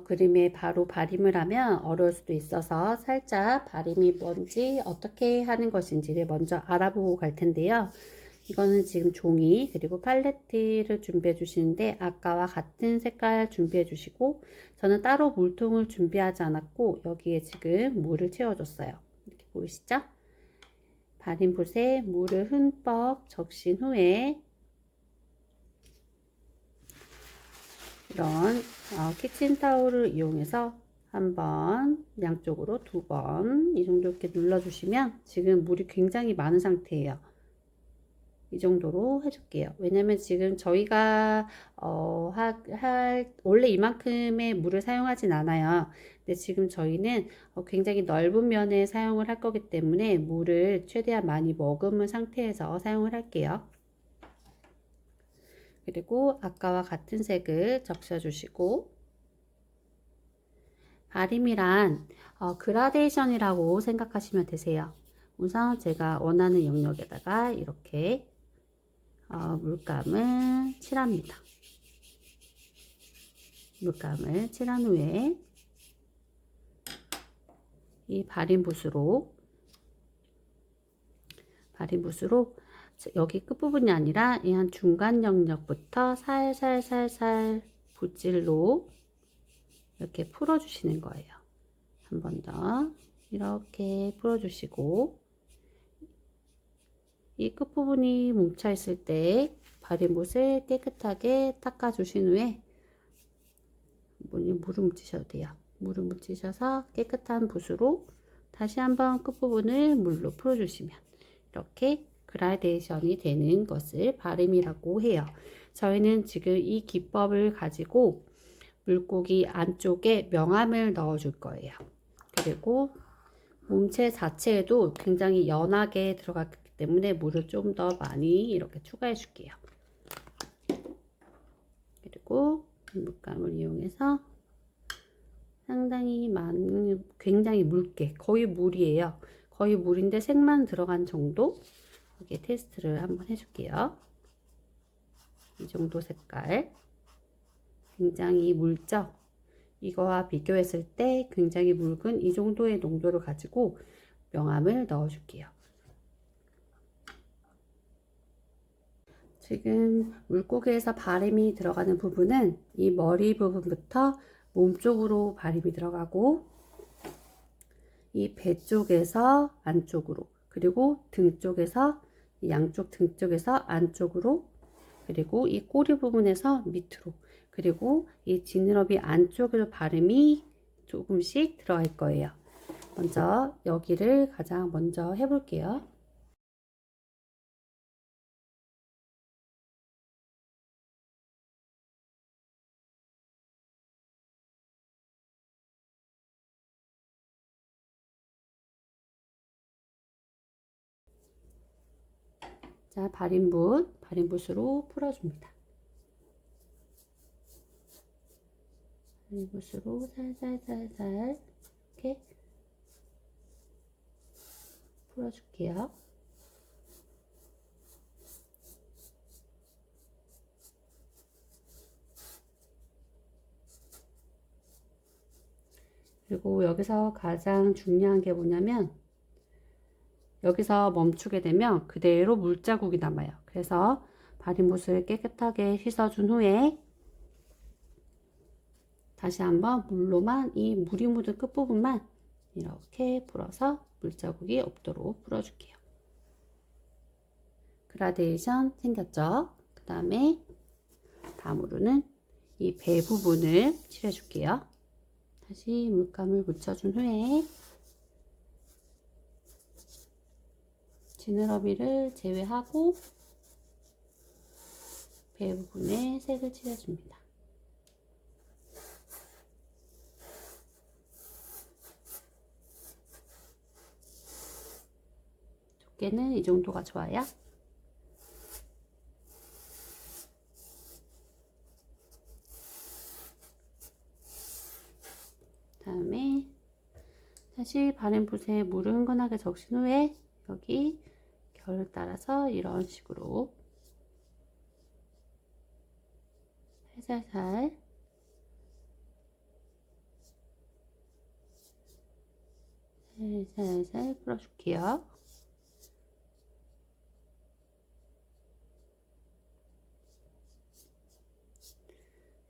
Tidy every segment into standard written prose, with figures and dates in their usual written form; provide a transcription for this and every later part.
그림에 바로 발임을 하면 어려울 수도 있어서 살짝 발음이 뭔지 어떻게 하는 것인지를 먼저 알아보고 갈 텐데요. 이거는 지금 종이 그리고 팔레트를 준비해 주시는데 아까와 같은 색깔 준비해 주시고, 저는 따로 물통을 준비하지 않았고 여기에 지금 물을 채워줬어요. 이렇게 보이시죠? 발인붓에 물을 흠뻑 적신 후에 이런 키친타올을 이용해서 한번, 양쪽으로 2번 이 정도 이렇게 눌러주시면 지금 물이 굉장히 많은 상태예요. 이 정도로 해줄게요. 왜냐면 지금 저희가 원래 이만큼의 물을 사용하진 않아요. 근데 지금 저희는 굉장히 넓은 면에 사용을 할 거기 때문에 물을 최대한 많이 머금은 상태에서 사용을 할게요. 그리고 아까와 같은 색을 적셔 주시고, 발림이란 그라데이션이라고 생각하시면 되세요. 우선 제가 원하는 영역에다가 이렇게 물감을 칠합니다. 물감을 칠한 후에 이 발림붓으로 여기 끝부분이 아니라 이 한 중간 영역부터 살살살살 붓질로 이렇게 풀어주시는 거예요. 한 번 더 이렇게 풀어주시고, 이 끝부분이 뭉쳐 있을 때 발림붓을 깨끗하게 닦아 주신 후에 물을 묻히셔도 돼요. 물을 묻히셔서 깨끗한 붓으로 다시 한번 끝부분을 물로 풀어주시면 이렇게 그라데이션이 되는 것을 발림이라고 해요. 저희는 지금 이 기법을 가지고 물고기 안쪽에 명암을 넣어 줄 거예요. 그리고 몸체 자체에도 굉장히 연하게 들어갔기 때문에 물을 좀 더 많이 이렇게 추가해 줄게요. 그리고 물감을 이용해서 상당히 많은, 굉장히 묽게, 거의 물이에요. 거의 물인데 색만 들어간 정도, 이렇게 테스트를 한번 해줄게요. 이 정도 색깔 굉장히 묽죠? 이거와 비교했을 때 굉장히 묽은 이 정도의 농도를 가지고 명암을 넣어 줄게요. 지금 물고기에서 발림이 들어가는 부분은 이 머리 부분부터 몸 쪽으로 발림이 들어가고, 이 배 쪽에서 안쪽으로, 그리고 등 쪽에서, 양쪽 등 쪽에서 안쪽으로, 그리고 이 꼬리 부분에서 밑으로, 그리고 이 지느러미 안쪽으로 발음이 조금씩 들어갈 거예요. 먼저 여기를 가장 먼저 해볼게요. 자, 발인붓으로 풀어줍니다. 발인붓으로 살살살살 이렇게 풀어줄게요. 그리고 여기서 가장 중요한 게 뭐냐면, 여기서 멈추게 되면 그대로 물자국이 남아요. 그래서 발인붓을 깨끗하게 씻어준 후에 다시 한번 물로만 이 물이 묻은 끝부분만 이렇게 풀어서 물자국이 없도록 풀어줄게요. 그라데이션 생겼죠? 그 다음에 다음으로는 이 배 부분을 칠해줄게요. 다시 물감을 묻혀준 후에 지느러미를 제외하고 배 부분에 색을 칠해줍니다. 두께는 이 정도가 좋아요. 다음에 다시 발인붓에 물을 흥건하게 적신 후에 여기 결을 따라서 이런 식으로 살살살 살살 풀어줄게요.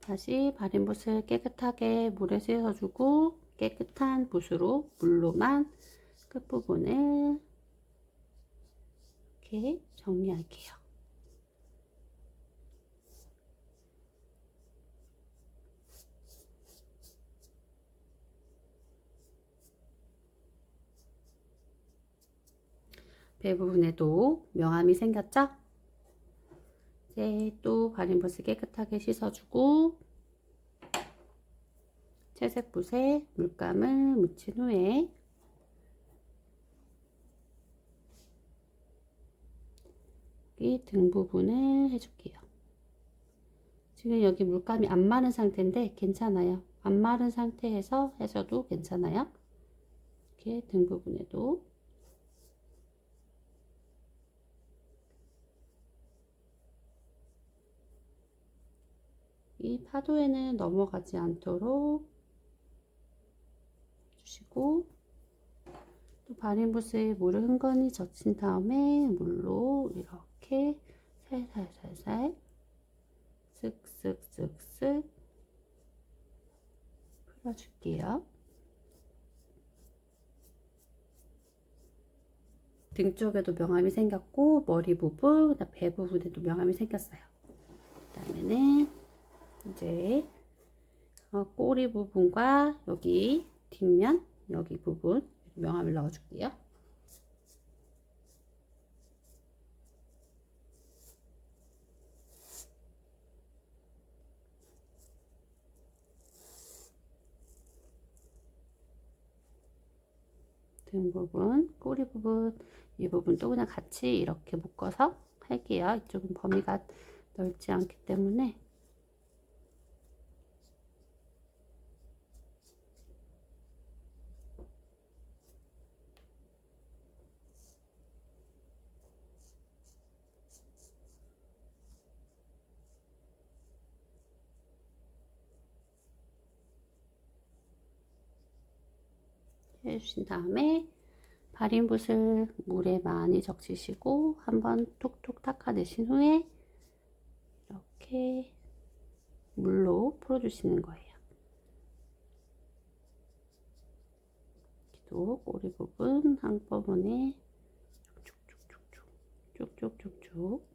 다시 바린 붓을 깨끗하게 물에 씻어주고 깨끗한 붓으로 물로만 끝부분을 이렇게 정리할게요. 배 부분에도 명암이 생겼죠? 이제 또 바린 붓을 깨끗하게 씻어주고 채색 붓에 물감을 묻힌 후에 여기 등 부분을 해줄게요. 지금 여기 물감이 안 마른 상태인데 괜찮아요. 안 마른 상태에서 해줘도 괜찮아요. 이렇게 등 부분에도 이 파도에는 넘어가지 않도록 주시고 또 바린 붓에 물을 흥건히 젖힌 다음에 물로 이렇게 살살살살 쓱쓱쓱쓱 풀어줄게요. 등 쪽에도 명암이 생겼고 머리 부분, 그다음 배 부분에도 명암이 생겼어요. 그다음에는 이제 꼬리 부분과 여기 뒷면 여기 부분 명암을 넣어줄게요. 등 부분, 꼬리 부분, 이 부분도 그냥 같이 이렇게 묶어서 할게요. 이쪽은 범위가 넓지 않기 때문에 해주신 다음에 바린 붓을 물에 많이 적시시고 한번 톡톡 닦아내신 후에 이렇게 물로 풀어주시는 거예요. 또 꼬리 부분 한꺼번에 쭉쭉쭉쭉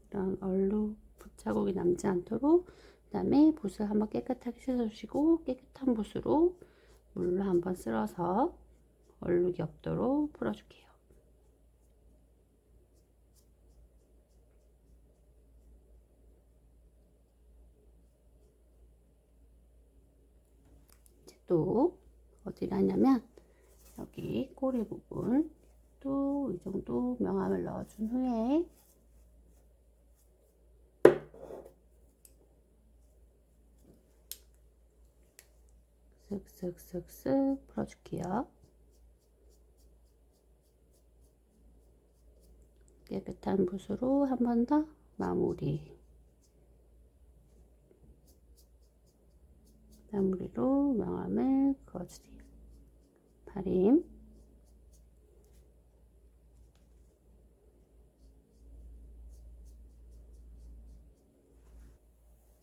이런 얼룩 붓자국이 남지 않도록 그 다음에 붓을 한번 깨끗하게 씻어주시고 깨끗한 붓으로 물로 한번 쓸어서 얼룩이 없도록 풀어줄게요. 이제 또 어디를 하냐면 여기 꼬리 부분 또 이 정도 명암을 넣어준 후에 쓱쓱쓱쓱 풀어줄게요. 깨끗한 붓으로 한 번 더 마무리로 명암을 그어주세요. 바림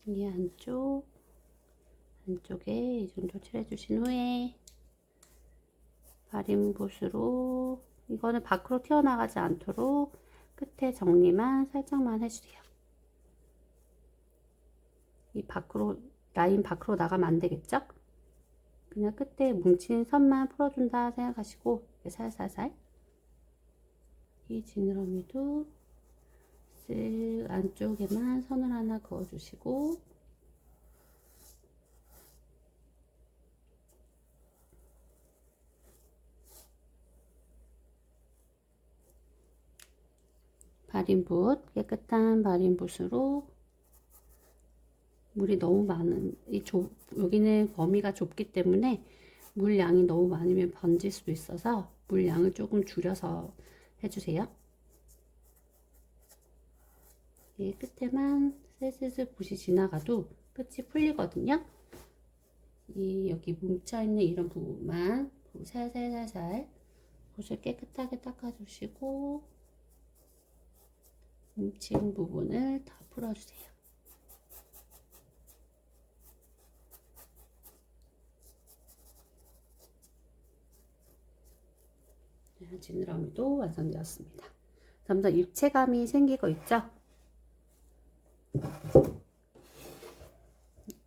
이 안쪽에 이 정도 칠해주신 후에 바린 붓으로 이거는 밖으로 튀어나가지 않도록 끝에 정리만 살짝만 해주세요. 이 밖으로 라인 밖으로 나가면 안 되겠죠? 그냥 끝에 뭉친 선만 풀어준다 생각하시고 살살살 이 지느러미도 쓱 안쪽에만 선을 하나 그어주시고 바린붓 깨끗한 바린붓으로 물이 너무 많은 여기는 범위가 좁기 때문에 물량이 너무 많으면 번질 수도 있어서 물량을 조금 줄여서 해주세요. 이 끝에만 슬슬 붓이 지나가도 끝이 풀리거든요. 이 여기 뭉쳐있는 이런 부분만 살살살살 붓을 깨끗하게 닦아주시고 뭉친 부분을 다 풀어주세요. 지느러미도 완성되었습니다. 점점 입체감이 생기고 있죠?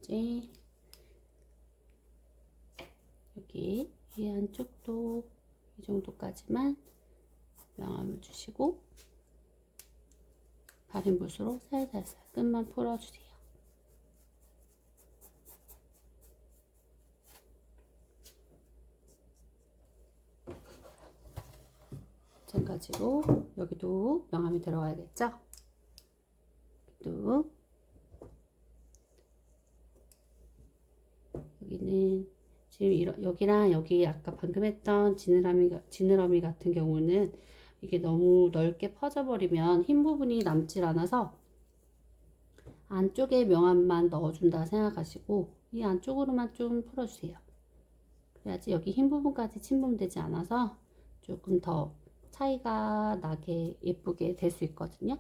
이제 여기 이 안쪽도 이 정도까지만 명암을 주시고 바른 붓으로 살살살 끝만 풀어주세요. 마찬가지로 여기도 명암이 들어가야겠죠? 또 여기는 지금 여기랑 여기 아까 방금 했던 지느러미 같은 경우는 이게 너무 넓게 퍼져버리면 흰 부분이 남질 않아서 안쪽에 명암만 넣어준다 생각하시고 이 안쪽으로만 좀 풀어주세요. 그래야지 여기 흰 부분까지 침범되지 않아서 조금 더 차이가 나게 예쁘게 될 수 있거든요.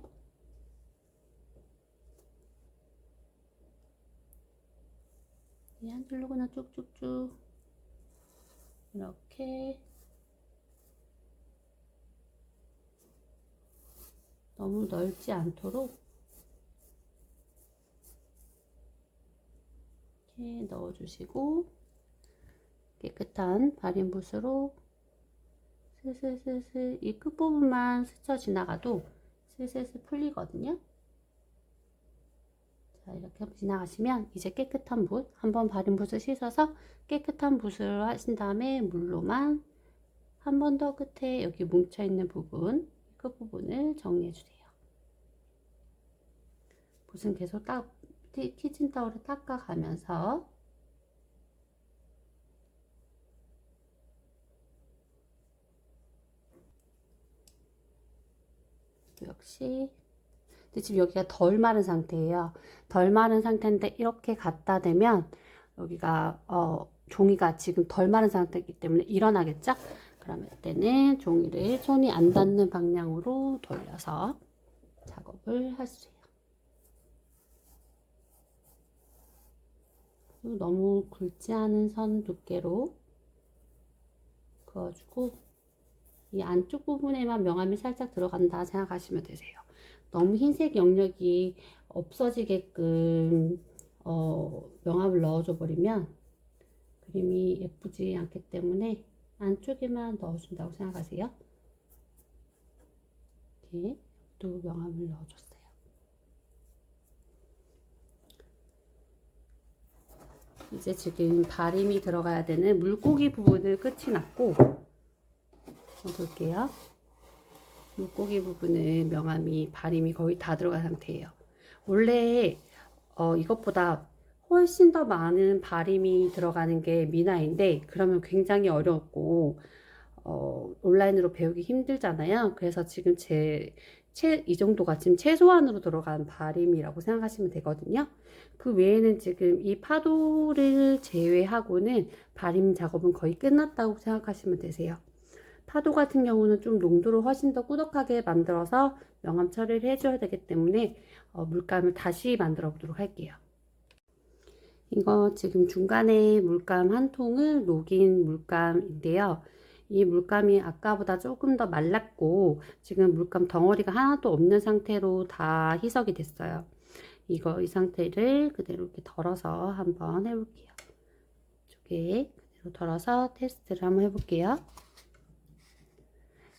한 줄로 그냥 쭉쭉쭉 이렇게 너무 넓지 않도록 이렇게 넣어주시고 깨끗한 바린 붓으로 슬슬슬슬 이 끝부분만 스쳐 지나가도 슬슬슬 풀리거든요. 자, 이렇게 지나가시면 이제 깨끗한 붓, 한번 바른 붓을 씻어서 깨끗한 붓을 하신 다음에 물로만 한 번 더 끝에 여기 뭉쳐있는 부분, 끝부분을 정리해주세요. 붓은 계속 키친타올을 닦아가면서 역시 근데 지금 여기가 덜 마른 상태예요. 덜 마른 상태인데 이렇게 갖다 대면 여기가 종이가 지금 덜 마른 상태이기 때문에 일어나겠죠? 그러면 이때는 종이를 손이 안 닿는 방향으로 돌려서 작업을 하세요. 너무 굵지 않은 선 두께로 그어주고 이 안쪽 부분에만 명암이 살짝 들어간다 생각하시면 되세요. 너무 흰색 영역이 없어지게끔 명암을 넣어줘 버리면 그림이 예쁘지 않기 때문에 안쪽에만 넣어준다고 생각하세요. 이렇게 또 명암을 넣어줬어요. 이제 지금 바림이 들어가야 되는 물고기 부분을 끝이 났고 볼게요. 물고기 부분은 명암이 바림이 거의 다 들어간 상태예요. 원래 이것보다 훨씬 더 많은 바림이 들어가는 게 미나인데 그러면 굉장히 어렵고 온라인으로 배우기 힘들잖아요. 그래서 지금 이 정도가 지금 최소한으로 들어간 바림이라고 생각하시면 되거든요. 그 외에는 지금 이 파도를 제외하고는 바림 작업은 거의 끝났다고 생각하시면 되세요. 파도 같은 경우는 좀 농도를 훨씬 더 꾸덕하게 만들어서 명암 처리를 해줘야 되기 때문에 물감을 다시 만들어 보도록 할게요. 이거 지금 중간에 물감 한 통을 녹인 물감인데요. 이 물감이 아까보다 조금 더 말랐고 지금 물감 덩어리가 하나도 없는 상태로 다 희석이 됐어요. 이 상태를 그대로 이렇게 덜어서 한번 해볼게요. 이쪽에 그대로 덜어서 테스트를 한번 해볼게요.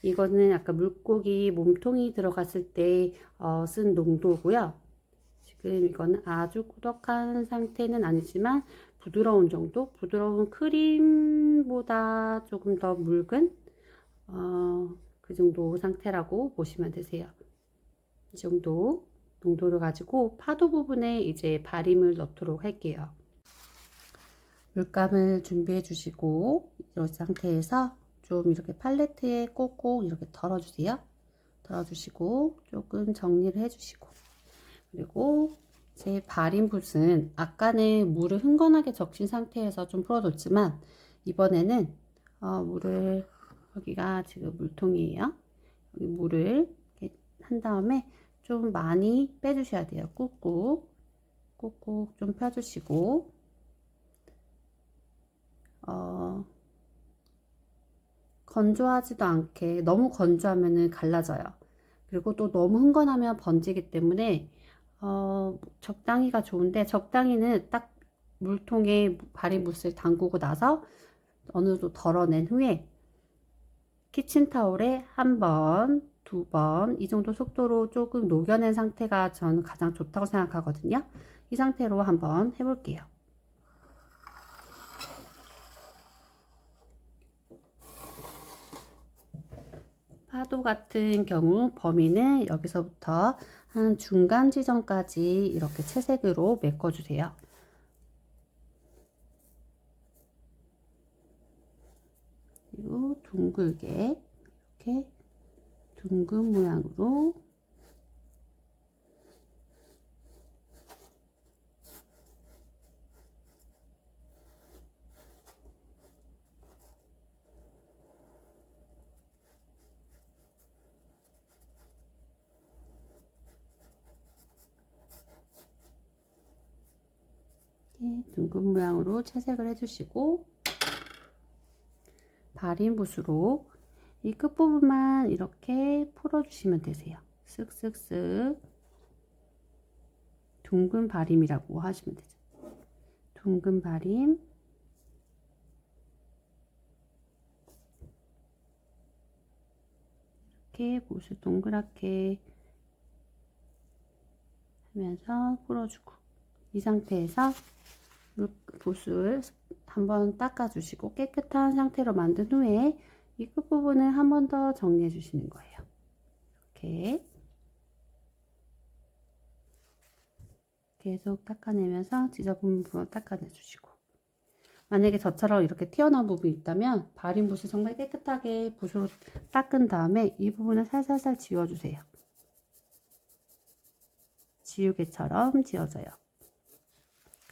이거는 아까 물고기 몸통이 들어갔을 때 쓴 농도고요. 지금 이거는 아주 꾸덕한 상태는 아니지만 부드러운 정도? 부드러운 크림보다 조금 더 묽은 그 정도 상태라고 보시면 되세요. 이 정도 농도를 가지고 파도 부분에 이제 바림을 넣도록 할게요. 물감을 준비해 주시고 이 상태에서 좀 이렇게 팔레트에 꼭꼭 이렇게 덜어주세요. 덜어주시고 조금 정리를 해주시고 그리고 제 발인붓은 아까는 물을 흥건하게 적신 상태에서 좀 풀어뒀지만 이번에는 물을, 여기가 지금 물통이에요. 여기 물을 이렇게 한 다음에 좀 많이 빼주셔야 돼요. 꾹꾹 꾹꾹 좀 펴주시고, 건조하지도 않게, 너무 건조하면은 갈라져요. 그리고 또 너무 흥건하면 번지기 때문에 적당히가 좋은데, 적당히는 딱 물통에 발인붓을 담그고 나서 어느 정도 덜어낸 후에 키친타올에 한 번, 두 번, 이 정도 속도로 조금 녹여낸 상태가 저는 가장 좋다고 생각하거든요. 이 상태로 한번 해볼게요. 파도 같은 경우 범위는 여기서부터 한 중간 지점까지 이렇게 채색으로 메꿔주세요. 그리고 둥글게 이렇게 둥근 모양으로 둥근 모양으로 채색을 해주시고, 발인붓으로 이 끝부분만 이렇게 풀어주시면 되세요. 쓱쓱쓱. 둥근 발임이라고 하시면 되죠. 둥근 발임. 이렇게 붓을 동그랗게 하면서 풀어주고, 이 상태에서 붓을 한번 닦아주시고 깨끗한 상태로 만든 후에 이 끝부분을 한 번 더 정리해 주시는 거예요. 이렇게 계속 닦아내면서 지저분 부분 닦아내 주시고, 만약에 저처럼 이렇게 튀어나온 부분이 있다면 발인붓을 정말 깨끗하게 붓으로 닦은 다음에 이 부분을 살살살 지워주세요. 지우개처럼 지워져요.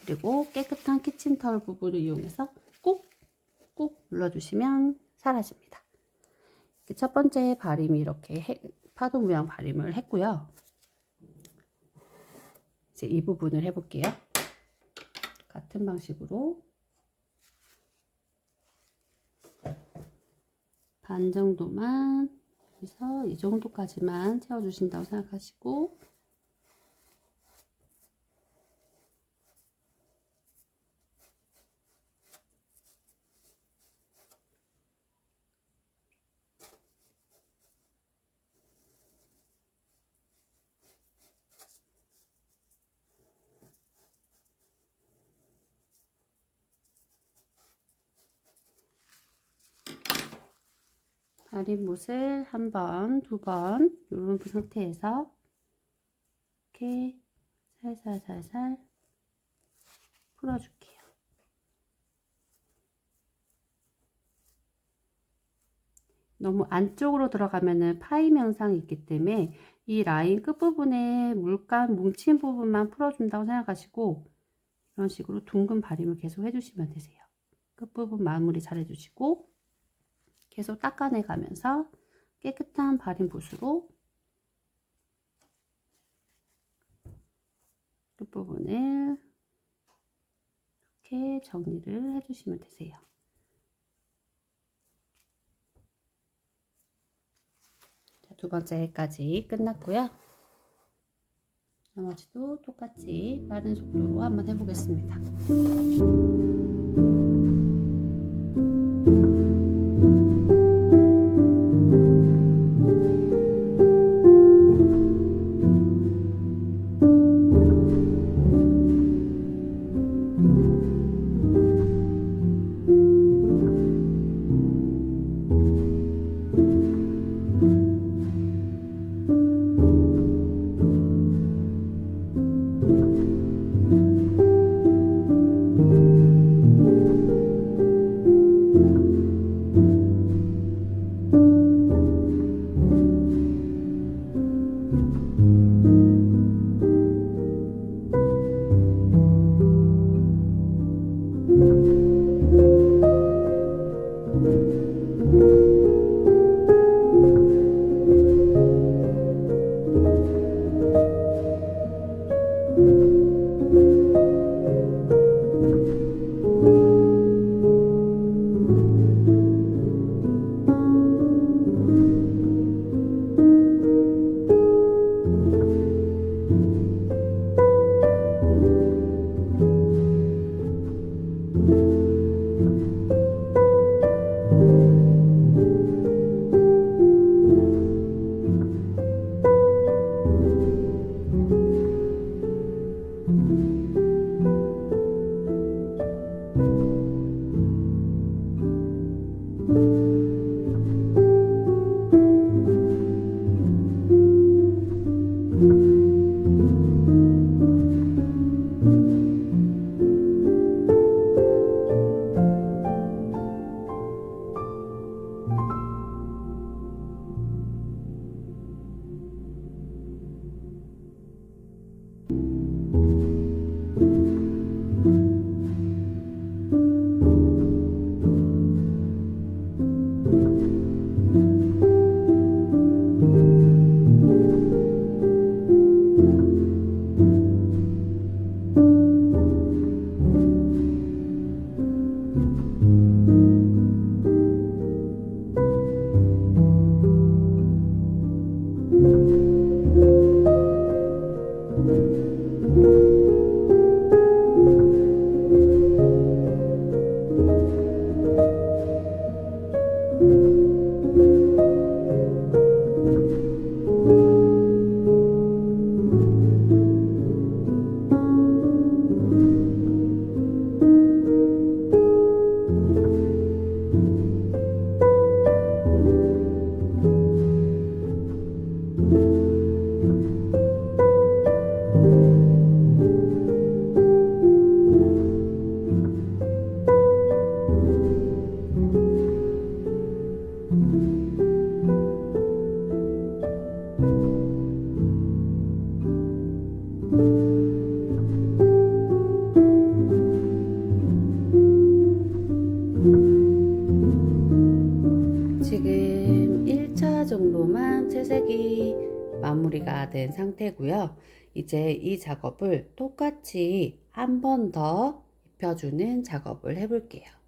그리고 깨끗한 키친타올 부분을 이용해서 꾹꾹 눌러주시면 사라집니다. 첫 번째 발임이 이렇게 파도 모양 발임을 했고요. 이제 이 부분을 해볼게요. 같은 방식으로 반 정도만, 여기서 이 정도까지만 채워주신다고 생각하시고, 발인붓을 한 번, 두 번, 이런 상태에서 이렇게 살살살살 풀어줄게요. 너무 안쪽으로 들어가면은 파임 현상이 있기 때문에 이 라인 끝부분에 물감 뭉친 부분만 풀어준다고 생각하시고, 이런 식으로 둥근 발임을 계속 해주시면 되세요. 끝부분 마무리 잘 해주시고, 계속 닦아내 가면서 깨끗한 발인붓으로 끝부분을 이렇게 정리를 해주시면 되세요. 자, 두 번째까지 끝났고요. 나머지도 똑같이 빠른 속도로 한번 해보겠습니다. 지금 1차 정도만 채색이 마무리가 된 상태고요. 이제 이 작업을 똑같이 한 번 더 입혀주는 작업을 해볼게요.